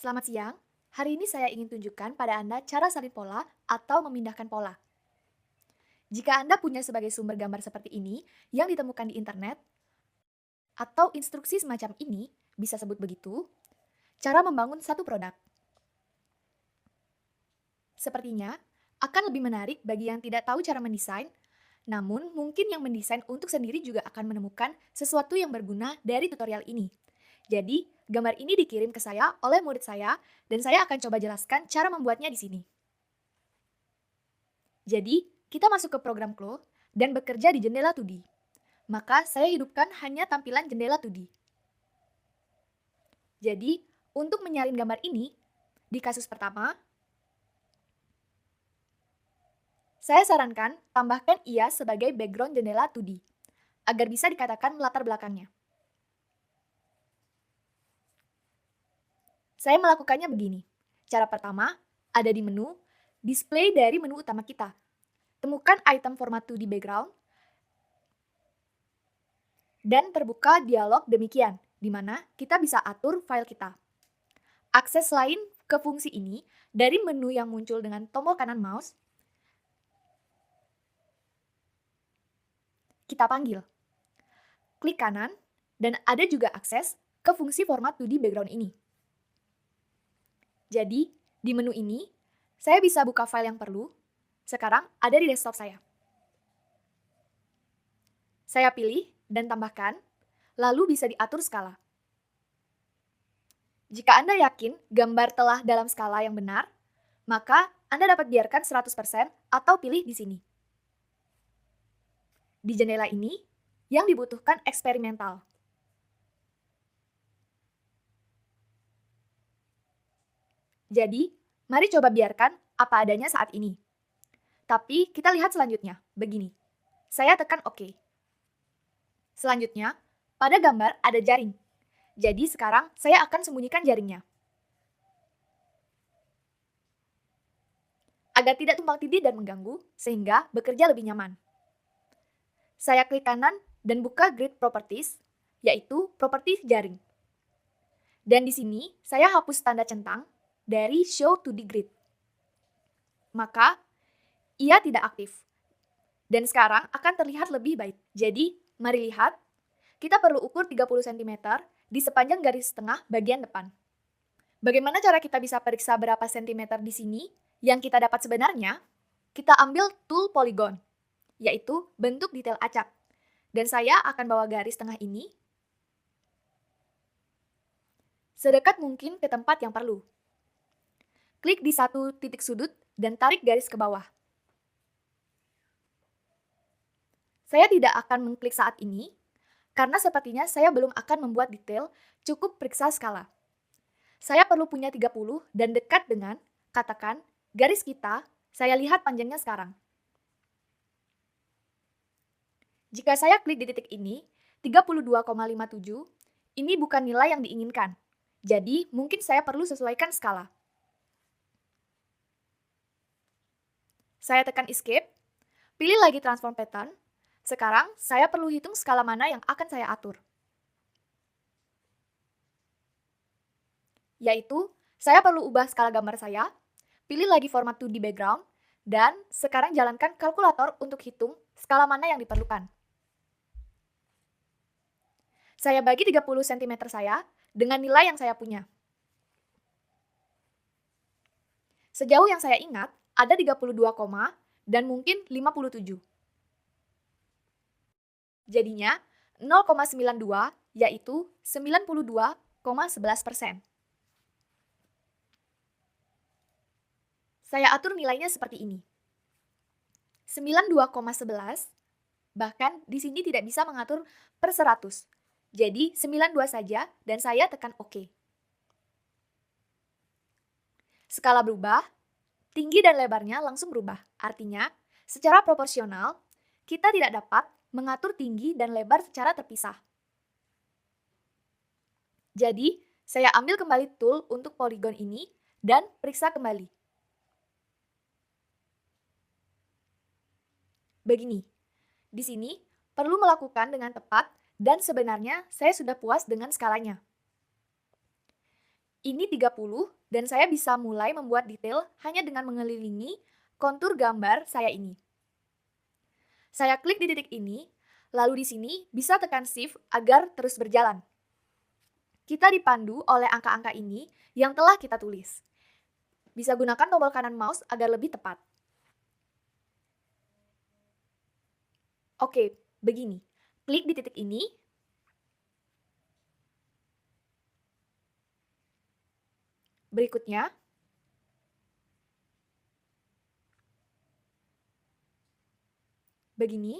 Selamat siang. Hari ini saya ingin tunjukkan pada Anda cara salin pola atau memindahkan pola. Jika Anda punya sebagai sumber gambar seperti ini yang ditemukan di internet atau instruksi semacam ini, bisa sebut begitu, cara membangun satu produk. Sepertinya akan lebih menarik bagi yang tidak tahu cara mendesain, namun mungkin yang mendesain untuk sendiri juga akan menemukan sesuatu yang berguna dari tutorial ini. Jadi, gambar ini dikirim ke saya oleh murid saya dan saya akan coba jelaskan cara membuatnya di sini. Jadi, kita masuk ke program Clo dan bekerja di jendela 2D. Maka saya hidupkan hanya tampilan jendela 2D. Jadi, untuk menyalin gambar ini, di kasus pertama, saya sarankan tambahkan ia sebagai background jendela 2D, agar bisa dikatakan latar belakangnya. Saya melakukannya begini. Cara pertama, ada di menu, display dari menu utama kita. Temukan item format 2D background, dan terbuka dialog demikian, di mana kita bisa atur file kita. Akses lain ke fungsi ini dari menu yang muncul dengan tombol kanan mouse, kita panggil. Klik kanan, dan ada juga akses ke fungsi format 2D background ini. Jadi, di menu ini, saya bisa buka file yang perlu, sekarang ada di desktop saya. Saya pilih dan tambahkan, lalu bisa diatur skala. Jika Anda yakin gambar telah dalam skala yang benar, maka Anda dapat biarkan 100% atau pilih di sini. Di jendela ini, yang dibutuhkan eksperimental. Jadi, mari coba biarkan apa adanya saat ini. Tapi kita lihat selanjutnya, begini. Saya tekan OK. Selanjutnya, pada gambar ada jaring. Jadi sekarang saya akan sembunyikan jaringnya. Agar tidak tumpang tindih dan mengganggu, sehingga bekerja lebih nyaman. Saya klik kanan dan buka Grid Properties, yaitu properti jaring. Dan di sini, saya hapus tanda centang dari Show to the Grid. Maka, ia tidak aktif. Dan sekarang akan terlihat lebih baik. Jadi, mari lihat. Kita perlu ukur 30 cm di sepanjang garis tengah bagian depan. Bagaimana cara kita bisa periksa berapa sentimeter di sini? Yang kita dapat sebenarnya, kita ambil tool polygon, yaitu bentuk detail acak. Dan saya akan bawa garis tengah ini sedekat mungkin ke tempat yang perlu. Klik di satu titik sudut dan tarik garis ke bawah. Saya tidak akan mengklik saat ini, karena sepertinya saya belum akan membuat detail, cukup periksa skala. Saya perlu punya 30 dan dekat dengan, katakan, garis kita, saya lihat panjangnya sekarang. Jika saya klik di titik ini, 32,57, ini bukan nilai yang diinginkan. Jadi, mungkin saya perlu sesuaikan skala. Saya tekan Escape, pilih lagi Transform Pattern. Sekarang, saya perlu hitung skala mana yang akan saya atur. Yaitu, saya perlu ubah skala gambar saya, pilih lagi format 2D background, dan sekarang jalankan kalkulator untuk hitung skala mana yang diperlukan. Saya bagi 30 cm saya dengan nilai yang saya punya. Sejauh yang saya ingat, ada 32 koma dan mungkin 57. Jadinya, 0,92 yaitu 92,11%. Saya atur nilainya seperti ini. 92,11, bahkan di sini tidak bisa mengatur per 100. Jadi 92 saja dan saya tekan OK. Skala berubah, tinggi dan lebarnya langsung berubah. Artinya, secara proporsional, kita tidak dapat mengatur tinggi dan lebar secara terpisah. Jadi, saya ambil kembali tool untuk poligon ini dan periksa kembali. Begini, di sini perlu melakukan dengan tepat dan sebenarnya saya sudah puas dengan skalanya. Ini 30 dan saya bisa mulai membuat detail hanya dengan mengelilingi kontur gambar saya ini. Saya klik di titik ini, lalu di sini bisa tekan Shift agar terus berjalan. Kita dipandu oleh angka-angka ini yang telah kita tulis. Bisa gunakan tombol kanan mouse agar lebih tepat. Oke, begini. Klik di titik ini. Berikutnya, begini.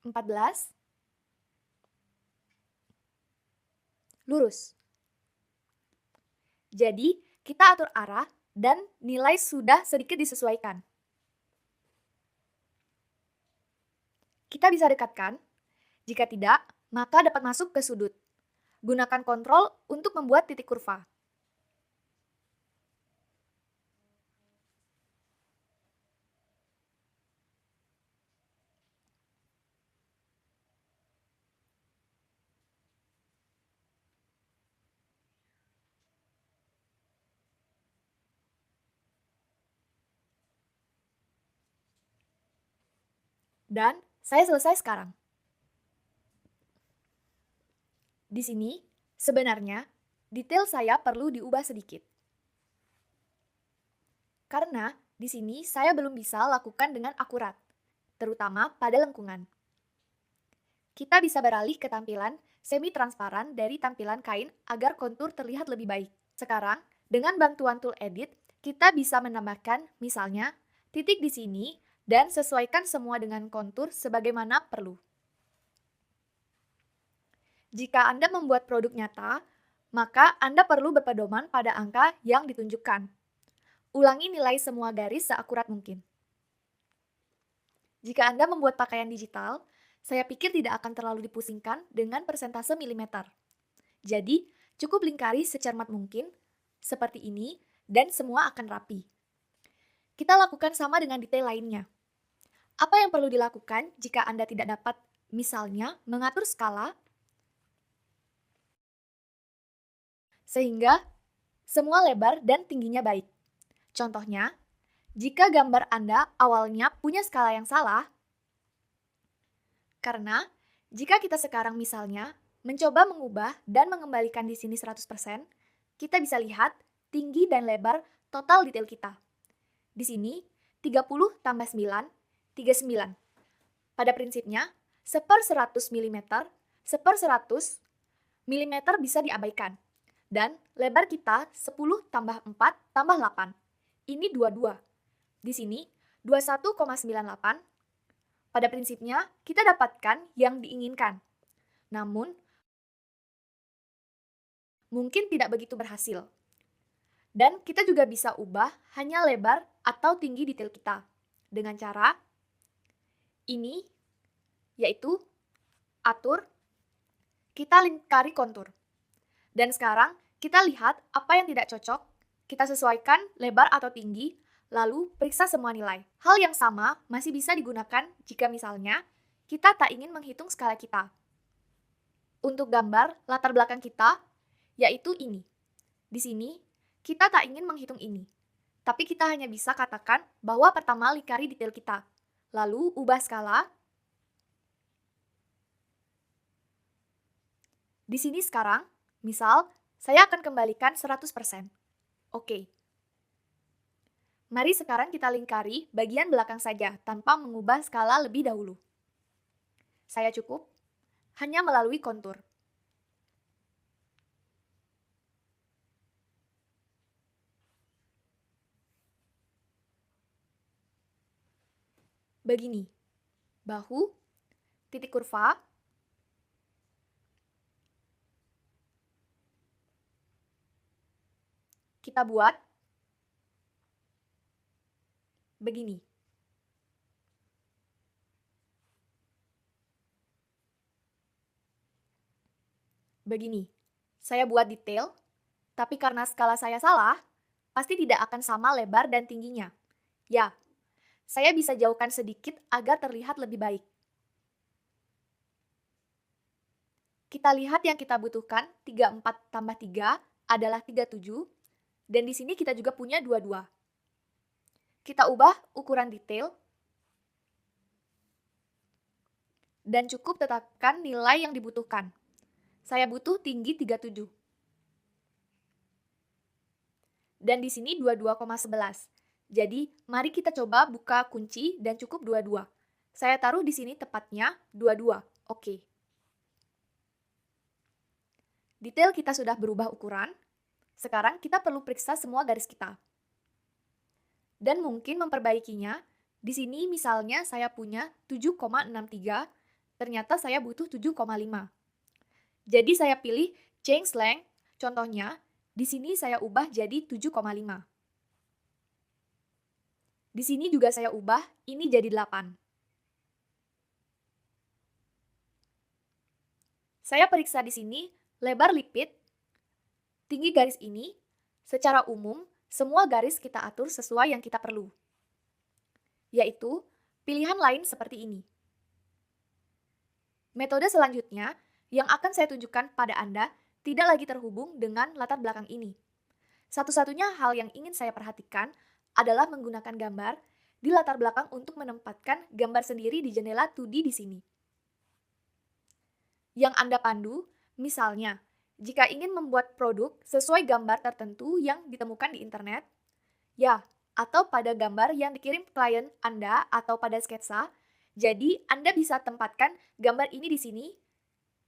Empat belas. Lurus. Jadi, kita atur arah dan nilai sudah sedikit disesuaikan. Kita bisa dekatkan. Jika tidak, maka dapat masuk ke sudut. Gunakan kontrol untuk membuat titik kurva. Dan saya selesai sekarang. Di sini, sebenarnya, detail saya perlu diubah sedikit. Karena di sini saya belum bisa lakukan dengan akurat, terutama pada lengkungan. Kita bisa beralih ke tampilan semi-transparan dari tampilan kain agar kontur terlihat lebih baik. Sekarang, dengan bantuan tool edit, kita bisa menambahkan misalnya titik di sini dan sesuaikan semua dengan kontur sebagaimana perlu. Jika Anda membuat produk nyata, maka Anda perlu berpedoman pada angka yang ditunjukkan. Ulangi nilai semua garis seakurat mungkin. Jika Anda membuat pakaian digital, saya pikir tidak akan terlalu dipusingkan dengan persentase milimeter. Jadi, cukup lingkari secermat mungkin, seperti ini, dan semua akan rapi. Kita lakukan sama dengan detail lainnya. Apa yang perlu dilakukan jika Anda tidak dapat, misalnya, mengatur skala, sehingga semua lebar dan tingginya baik. Contohnya, jika gambar Anda awalnya punya skala yang salah, karena jika kita sekarang misalnya mencoba mengubah dan mengembalikan di sini 100%, kita bisa lihat tinggi dan lebar total detail kita. Di sini, 30 tambah 9, 39. Pada prinsipnya, 1/100 mm, 1/100 mm bisa diabaikan. Dan lebar kita 10 tambah 4 tambah 8. Ini 22. Di sini 21,98. Pada prinsipnya kita dapatkan yang diinginkan. Namun mungkin tidak begitu berhasil. Dan kita juga bisa ubah hanya lebar atau tinggi detail kita dengan cara ini, yaitu atur, kita lingkari kontur. Dan sekarang, kita lihat apa yang tidak cocok, kita sesuaikan lebar atau tinggi, lalu periksa semua nilai. Hal yang sama masih bisa digunakan jika misalnya kita tak ingin menghitung skala kita. Untuk gambar latar belakang kita, yaitu ini. Di sini, kita tak ingin menghitung ini. Tapi kita hanya bisa katakan bahwa pertama lingkari detail kita. Lalu ubah skala. Di sini sekarang, misal, saya akan kembalikan 100%. Oke. Mari sekarang kita lingkari bagian belakang saja tanpa mengubah skala lebih dahulu. Saya cukup hanya melalui kontur. Begini, bahu, titik kurva, kita buat begini. Begini, saya buat detail, tapi karena skala saya salah, pasti tidak akan sama lebar dan tingginya. Ya, saya bisa jauhkan sedikit agar terlihat lebih baik. Kita lihat yang kita butuhkan, 34 tambah 3 adalah 37, dan di sini kita juga punya 22. Kita ubah ukuran detail, dan cukup tetapkan nilai yang dibutuhkan. Saya butuh tinggi 37. Dan di sini 22,11. Jadi, mari kita coba buka kunci dan cukup 22. Saya taruh di sini tepatnya 22. Oke. Detail kita sudah berubah ukuran. Sekarang kita perlu periksa semua garis kita. Dan mungkin memperbaikinya. Di sini misalnya saya punya 7,63, ternyata saya butuh 7,5. Jadi saya pilih change length. Contohnya, di sini saya ubah jadi 7,5. Di sini juga saya ubah, ini jadi 8. Saya periksa di sini lebar lipid, tinggi garis ini. Secara umum, semua garis kita atur sesuai yang kita perlu. Yaitu, pilihan lain seperti ini. Metode selanjutnya yang akan saya tunjukkan pada Anda tidak lagi terhubung dengan latar belakang ini. Satu-satunya hal yang ingin saya perhatikan adalah menggunakan gambar di latar belakang untuk menempatkan gambar sendiri di jendela 2D di sini. Yang Anda pandu, misalnya, jika ingin membuat produk sesuai gambar tertentu yang ditemukan di internet, ya, atau pada gambar yang dikirim klien Anda atau pada sketsa, jadi Anda bisa tempatkan gambar ini di sini,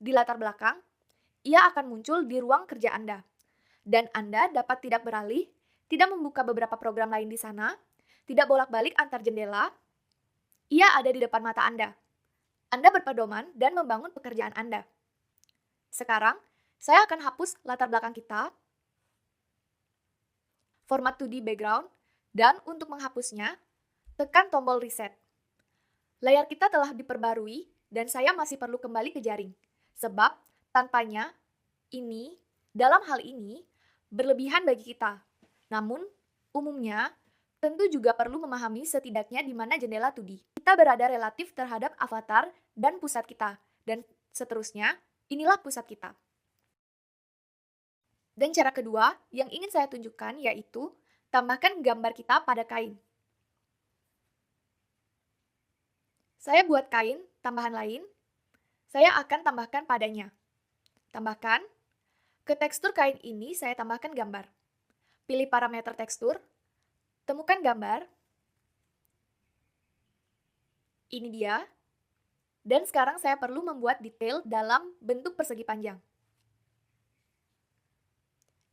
di latar belakang, ia akan muncul di ruang kerja Anda. Dan Anda dapat tidak beralih, tidak membuka beberapa program lain di sana, tidak bolak-balik antar jendela, ia ada di depan mata Anda. Anda berpedoman dan membangun pekerjaan Anda. Sekarang, saya akan hapus latar belakang kita, format 2D background, dan untuk menghapusnya, tekan tombol reset. Layar kita telah diperbarui, dan saya masih perlu kembali ke jaring. Sebab, tanpanya, ini, dalam hal ini, berlebihan bagi kita. Namun, umumnya, tentu juga perlu memahami setidaknya di mana jendela 2D. Kita berada relatif terhadap avatar dan pusat kita, dan seterusnya, inilah pusat kita. Dan cara kedua yang ingin saya tunjukkan yaitu tambahkan gambar kita pada kain. Saya buat kain tambahan lain, saya akan tambahkan padanya. Tambahkan, ke tekstur kain ini saya tambahkan gambar. Pilih parameter tekstur, temukan gambar. Ini dia. Dan sekarang saya perlu membuat detail dalam bentuk persegi panjang.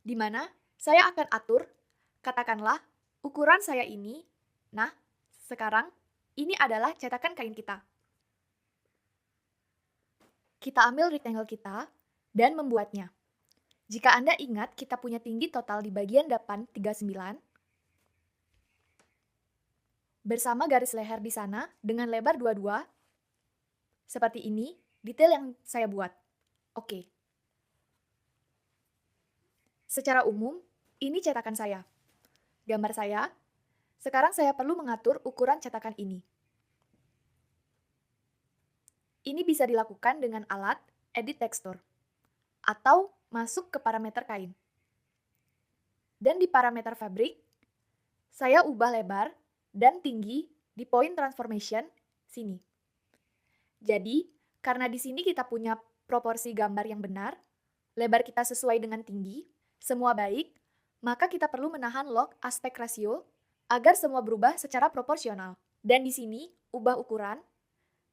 Di mana saya akan atur, katakanlah, ukuran saya ini. Nah, sekarang ini adalah cetakan kain kita. Kita ambil rectangle kita dan membuatnya. Jika Anda ingat, kita punya tinggi total di bagian depan 39, bersama garis leher di sana dengan lebar 22, seperti ini, detail yang saya buat. Oke. Secara umum, ini cetakan saya. Gambar saya. Sekarang saya perlu mengatur ukuran cetakan ini. Ini bisa dilakukan dengan alat edit texture atau masuk ke parameter kain. Dan di parameter fabric, saya ubah lebar dan tinggi di point transformation sini. Jadi, karena di sini kita punya proporsi gambar yang benar, lebar kita sesuai dengan tinggi, semua baik, maka kita perlu menahan log aspect ratio agar semua berubah secara proporsional. Dan di sini, ubah ukuran.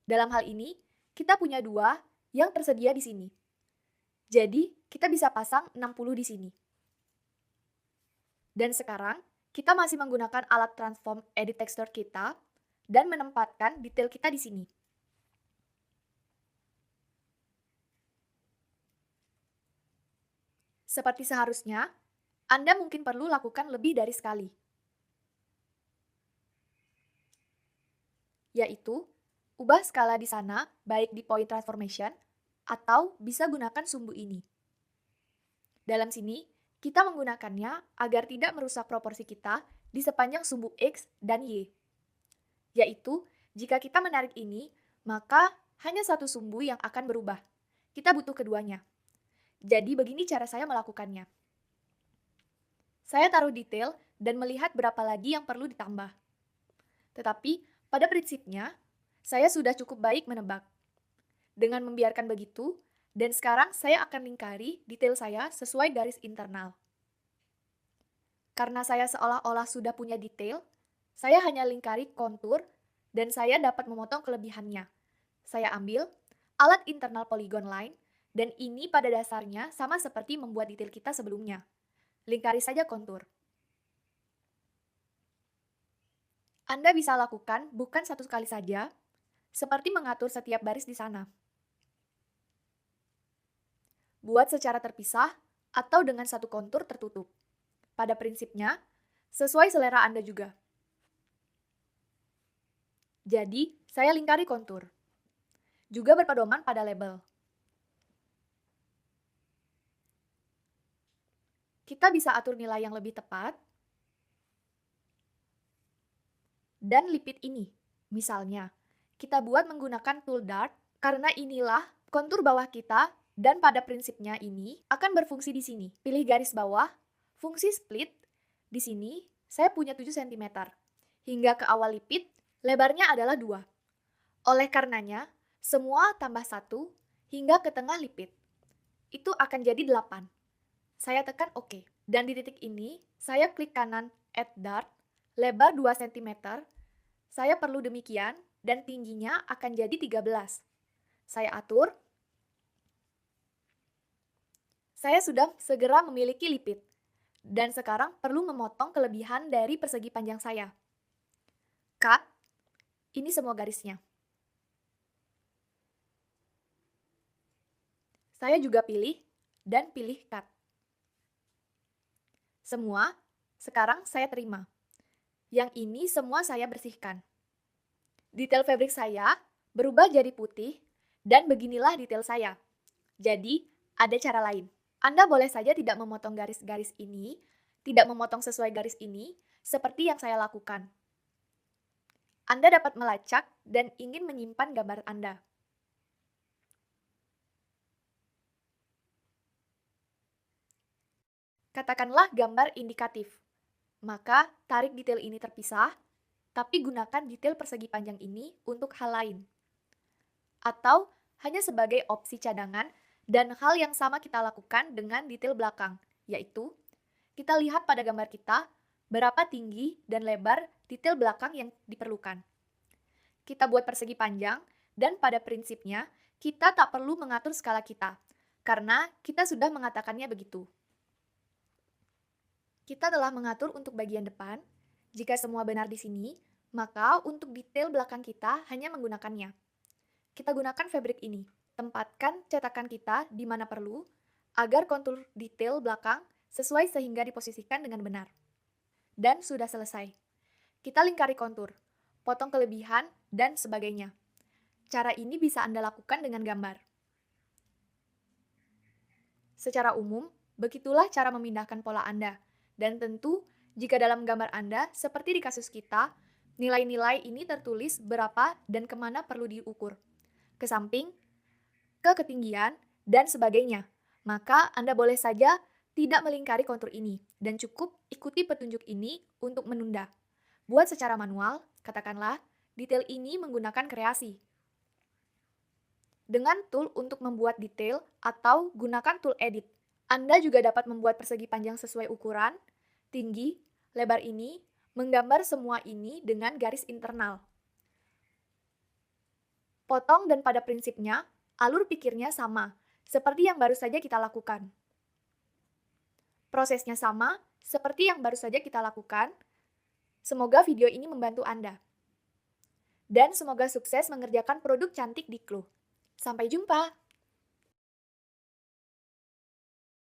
Dalam hal ini, kita punya dua yang tersedia di sini. Jadi, kita bisa pasang 60 di sini. Dan sekarang, kita masih menggunakan alat transform edit texture kita dan menempatkan detail kita di sini. Seperti seharusnya, Anda mungkin perlu lakukan lebih dari sekali. Yaitu, ubah skala di sana, baik di point transformation, atau bisa gunakan sumbu ini. Dalam sini, kita menggunakannya agar tidak merusak proporsi kita di sepanjang sumbu X dan Y. Yaitu, jika kita menarik ini, maka hanya satu sumbu yang akan berubah. kita butuh keduanya. Jadi begini cara saya melakukannya. Saya taruh detail dan melihat berapa lagi yang perlu ditambah. Tetapi pada prinsipnya, saya sudah cukup baik menebak. Dengan membiarkan begitu, dan sekarang saya akan lingkari detail saya sesuai garis internal. Karena saya seolah-olah sudah punya detail, saya hanya lingkari kontur dan saya dapat memotong kelebihannya. Saya ambil alat internal polygon line dan ini pada dasarnya sama seperti membuat detail kita sebelumnya. Lingkari saja kontur. Anda bisa lakukan bukan satu kali saja, seperti mengatur setiap baris di sana. Buat secara terpisah atau dengan satu kontur tertutup. Pada prinsipnya, sesuai selera Anda juga. Jadi, saya lingkari kontur. Juga berpedoman pada label. Kita bisa atur nilai yang lebih tepat dan lipit ini. Misalnya, kita buat menggunakan tool dart karena inilah kontur bawah kita dan pada prinsipnya ini akan berfungsi di sini. Pilih garis bawah, fungsi split. Di sini, saya punya 7 cm. Hingga ke awal lipit, lebarnya adalah 2. Oleh karenanya, semua tambah 1 hingga ke tengah lipit. Itu akan jadi 8. Saya tekan OK. Dan di titik ini, saya klik kanan Add Dart, lebar 2 cm. Saya perlu demikian, dan tingginya akan jadi 13. Saya atur. Saya sudah segera memiliki lipit. Dan sekarang perlu memotong kelebihan dari persegi panjang saya. Cut. Ini semua garisnya. Saya juga pilih dan pilih cut. Semua, sekarang saya terima. Yang ini semua saya bersihkan. Detail fabric saya berubah jadi putih dan beginilah detail saya. Jadi, ada cara lain. Anda boleh saja tidak memotong garis-garis ini, tidak memotong sesuai garis ini, seperti yang saya lakukan. Anda dapat melacak dan ingin menyimpan gambar Anda. Katakanlah gambar indikatif. Maka, tarik detail ini terpisah, tapi gunakan detail persegi panjang ini untuk hal lain. Atau hanya sebagai opsi cadangan dan hal yang sama kita lakukan dengan detail belakang, yaitu kita lihat pada gambar kita berapa tinggi dan lebar detail belakang yang diperlukan. Kita buat persegi panjang dan pada prinsipnya kita tak perlu mengatur skala kita, karena kita sudah mengatakannya begitu. Kita telah mengatur untuk bagian depan. Jika semua benar di sini, maka untuk detail belakang kita hanya menggunakannya. Kita gunakan fabric ini. Tempatkan cetakan kita di mana perlu, agar kontur detail belakang sesuai sehingga diposisikan dengan benar. Dan sudah selesai. Kita lingkari kontur, potong kelebihan, dan sebagainya. Cara ini bisa Anda lakukan dengan gambar. Secara umum, begitulah cara memindahkan pola Anda. Dan tentu, jika dalam gambar Anda, seperti di kasus kita, nilai-nilai ini tertulis berapa dan kemana perlu diukur. Ke samping, ke ketinggian, dan sebagainya. Maka Anda boleh saja tidak melingkari kontur ini, dan cukup ikuti petunjuk ini untuk menunda. Buat secara manual, katakanlah, detail ini menggunakan kreasi. Dengan tool untuk membuat detail atau gunakan tool edit. Anda juga dapat membuat persegi panjang sesuai ukuran, tinggi, lebar ini, menggambar semua ini dengan garis internal. Potong dan pada prinsipnya, alur pikirnya sama, seperti yang baru saja kita lakukan. Prosesnya sama, seperti yang baru saja kita lakukan. Semoga video ini membantu Anda. Dan semoga sukses mengerjakan produk cantik di Clue. Sampai jumpa!